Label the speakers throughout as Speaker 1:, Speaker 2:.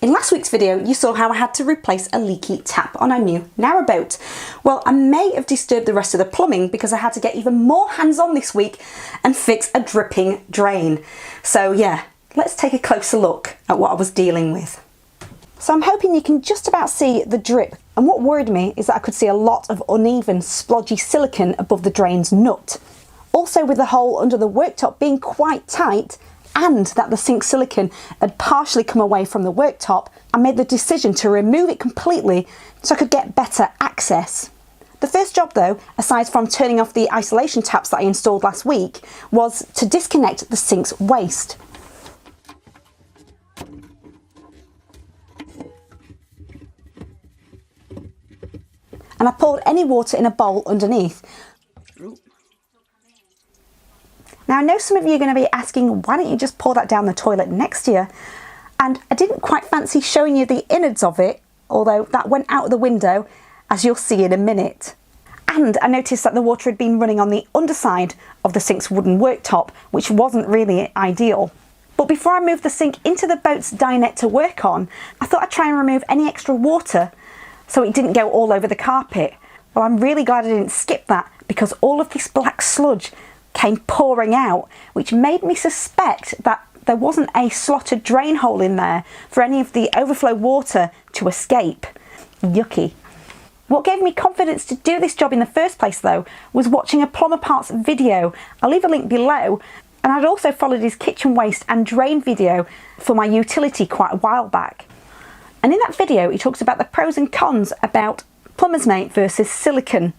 Speaker 1: In last week's video, you saw how I had to replace a leaky tap on our new Narrowboat. Well, I may have disturbed the rest of the plumbing because I had to get even more hands-on this week and fix a dripping drain. So yeah, let's take a closer look at what I was dealing with. So I'm hoping you can just about see the drip, and what worried me is that I could see a lot of uneven, splodgy silicone above the drain's nut. Also, with the hole under the worktop being quite tight, and that the sink silicone had partially come away from the worktop, I made the decision to remove it completely so I could get better access. The first job though, aside from turning off the isolation taps that I installed last week, was to disconnect the sink's waste. And I poured any water in a bowl underneath. Now I know some of you are going to be asking, why don't you just pour that down the toilet next to you? And I didn't quite fancy showing you the innards of it, although that went out the window, as you'll see in a minute. And I noticed that the water had been running on the underside of the sink's wooden worktop, which wasn't really ideal. But before I moved the sink into the boat's dinette to work on, I thought I'd try and remove any extra water so it didn't go all over the carpet. Well, I'm really glad I didn't skip that, because all of this black sludge came pouring out, which made me suspect that there wasn't a slotted drain hole in there for any of the overflow water to escape. Yucky. What gave me confidence to do this job in the first place though was watching a plumber parts video. I'll leave a link below, and I'd also followed his kitchen waste and drain video for my utility quite a while back. And in that video he talks about the pros and cons about plumber's mate versus silicone.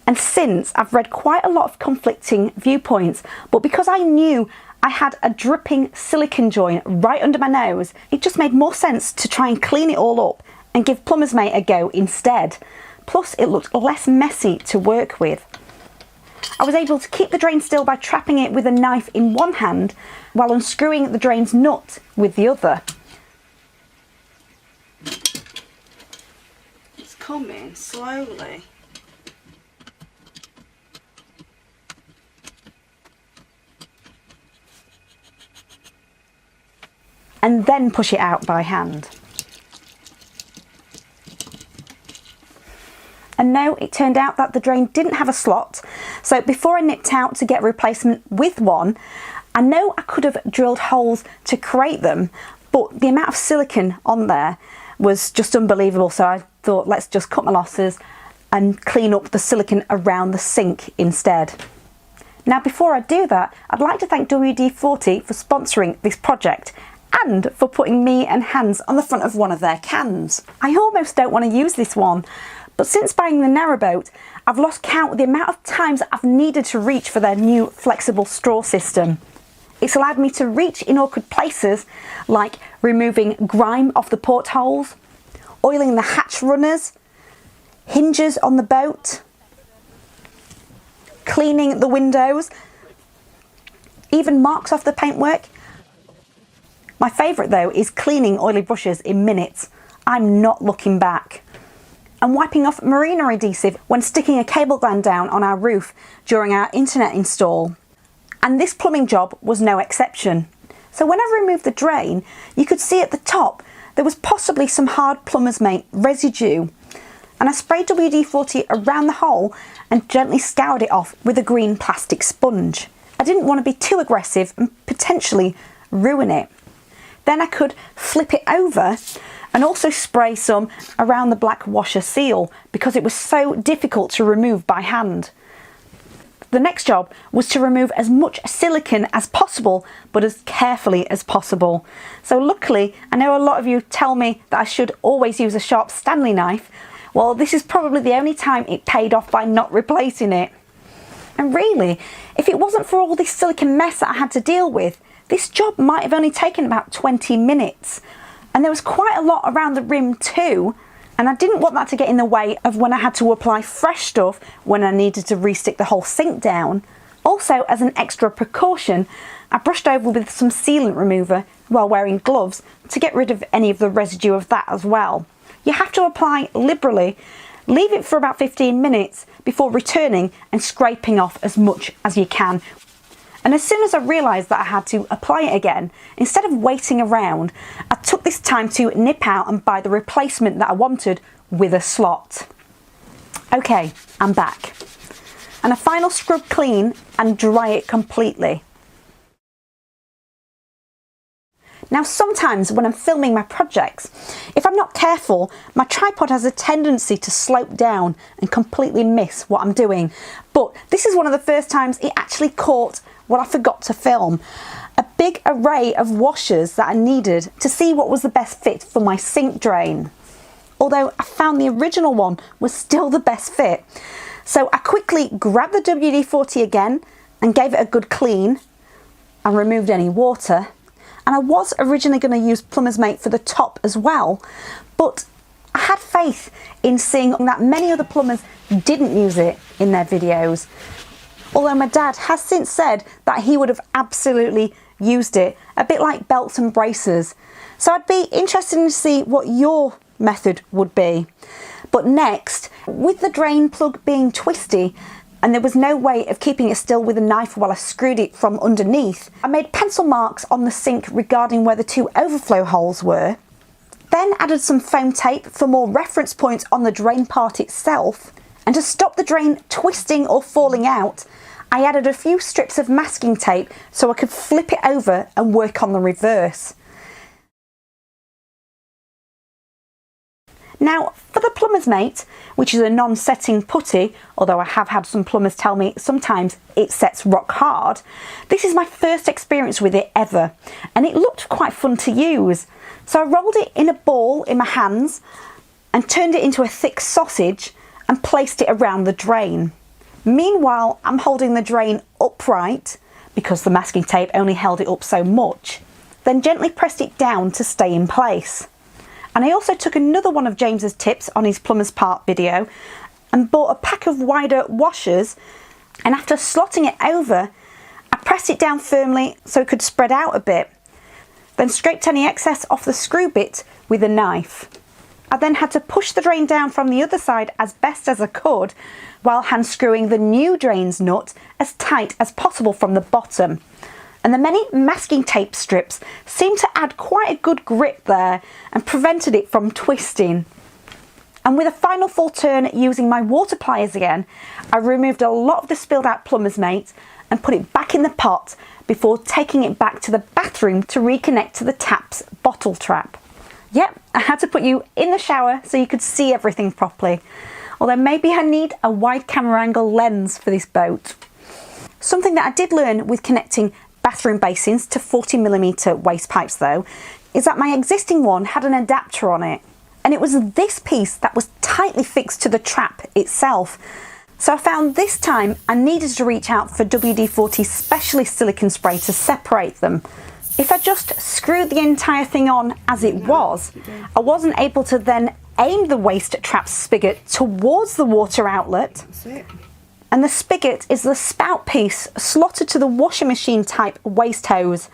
Speaker 1: And since I've read quite a lot of conflicting viewpoints, but because I knew I had a dripping silicone joint right under my nose, it just made more sense to try and clean it all up and give plumber's mate a go instead. Plus it looked less messy to work with. I was able to keep the drain still by trapping it with a knife in one hand while unscrewing the drain's nut with the other. It's coming slowly. And then push it out by hand. And no, it turned out that the drain didn't have a slot, so before I nipped out to get a replacement with one, I know I could have drilled holes to create them, but the amount of silicone on there was just unbelievable, so I thought let's just cut my losses and clean up the silicone around the sink instead. Now before I do that, I'd like to thank WD-40 for sponsoring this project and for putting me and Hans on the front of one of their cans. I almost don't want to use this one, but since buying the Narrowboat, I've lost count of the amount of times I've needed to reach for their new flexible straw system. It's allowed me to reach in awkward places, like removing grime off the portholes, oiling the hatch runners, hinges on the boat, cleaning the windows, even marks off the paintwork. My favourite though is cleaning oily brushes in minutes. I'm not looking back. And wiping off marina adhesive when sticking a cable gland down on our roof during our internet install. And this plumbing job was no exception. So when I removed the drain, you could see at the top there was possibly some hard plumber's mate residue. And I sprayed WD-40 around the hole and gently scoured it off with a green plastic sponge. I didn't want to be too aggressive and potentially ruin it. Then I could flip it over and also spray some around the black washer seal because it was so difficult to remove by hand. The next job was to remove as much silicone as possible, but as carefully as possible. So luckily, I know a lot of you tell me that I should always use a sharp Stanley knife. Well, this is probably the only time it paid off by not replacing it. And really, if it wasn't for all this silicone mess that I had to deal with, this job might have only taken about 20 minutes. And there was quite a lot around the rim too, and I didn't want that to get in the way of when I had to apply fresh stuff when I needed to re-stick the whole sink down. Also, as an extra precaution, I brushed over with some sealant remover while wearing gloves to get rid of any of the residue of that as well. You have to apply liberally, leave it for about 15 minutes before returning and scraping off as much as you can. And as soon as I realised that I had to apply it again, instead of waiting around, I took this time to nip out and buy the replacement that I wanted with a slot. Okay, I'm back. And a final scrub clean and dry it completely. Now sometimes when I'm filming my projects, if I'm not careful, my tripod has a tendency to slope down and completely miss what I'm doing. But this is one of the first times it actually caught what I forgot to film. A big array of washers that I needed to see what was the best fit for my sink drain. Although I found the original one was still the best fit. So I quickly grabbed the WD-40 again and gave it a good clean and removed any water. And I was originally going to use Plumber's Mate for the top as well, but I had faith in seeing that many other plumbers didn't use it in their videos. Although my dad has since said that he would have absolutely used it, a bit like belts and braces. So I'd be interested to see what your method would be. But next, with the drain plug being twisty, and there was no way of keeping it still with a knife while I screwed it from underneath, I made pencil marks on the sink regarding where the two overflow holes were, then added some foam tape for more reference points on the drain part itself, and to stop the drain twisting or falling out, I added a few strips of masking tape so I could flip it over and work on the reverse. Now, for the Plumber's Mate, which is a non-setting putty, although I have had some plumbers tell me sometimes it sets rock hard, this is my first experience with it ever, and it looked quite fun to use. So I rolled it in a ball in my hands and turned it into a thick sausage and placed it around the drain. Meanwhile, I'm holding the drain upright, because the masking tape only held it up so much, then gently pressed it down to stay in place. And I also took another one of James's tips on his Plumber's Part video and bought a pack of wider washers, and after slotting it over, I pressed it down firmly so it could spread out a bit, then scraped any excess off the screw bit with a knife. I then had to push the drain down from the other side as best as I could while hand screwing the new drain's nut as tight as possible from the bottom. And the many masking tape strips seemed to add quite a good grip there and prevented it from twisting. And with a final full turn using my water pliers again, I removed a lot of the spilled out Plumber's Mate and put it back in the pot before taking it back to the bathroom to reconnect to the tap's bottle trap. Yep, I had to put you in the shower so you could see everything properly. Although maybe I need a wide camera angle lens for this boat. Something that I did learn with connecting bathroom basins to 40mm waste pipes though, is that my existing one had an adapter on it, and it was this piece that was tightly fixed to the trap itself. So I found this time I needed to reach out for WD-40 Specialist silicone spray to separate them. If I just screwed the entire thing on as it was, I wasn't able to then aim the waste trap spigot towards the water outlet.
Speaker 2: That's it.
Speaker 1: And the spigot is the spout piece slotted to the washing machine type waste hose.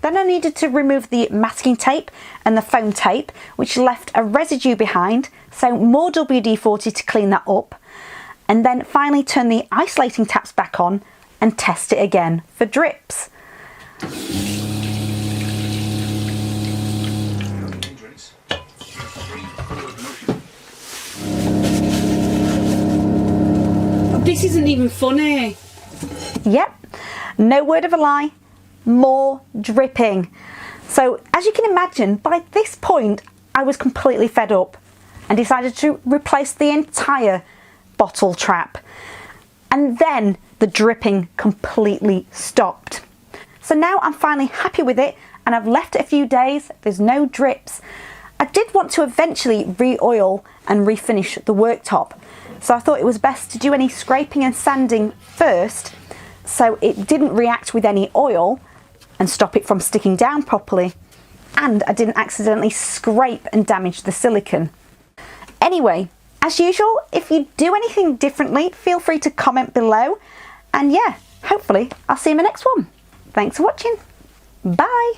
Speaker 1: Then I needed to remove the masking tape and the foam tape, which left a residue behind, so more WD-40 to clean that up, and then finally turn the isolating taps back on and test it again for drips.
Speaker 2: This isn't even funny.
Speaker 1: Yep, no word of a lie. More dripping. So as you can imagine, by this point I was completely fed up and decided to replace the entire bottle trap, and then the dripping completely stopped. So now I'm finally happy with it, and I've left it a few days. There's no drips. I did want to eventually re-oil and refinish the worktop, so I thought it was best to do any scraping and sanding first so it didn't react with any oil and stop it from sticking down properly, and I didn't accidentally scrape and damage the silicone. Anyway, As usual, if you do anything differently, feel free to comment below. And yeah, hopefully I'll see you in my next one. Thanks for watching. Bye.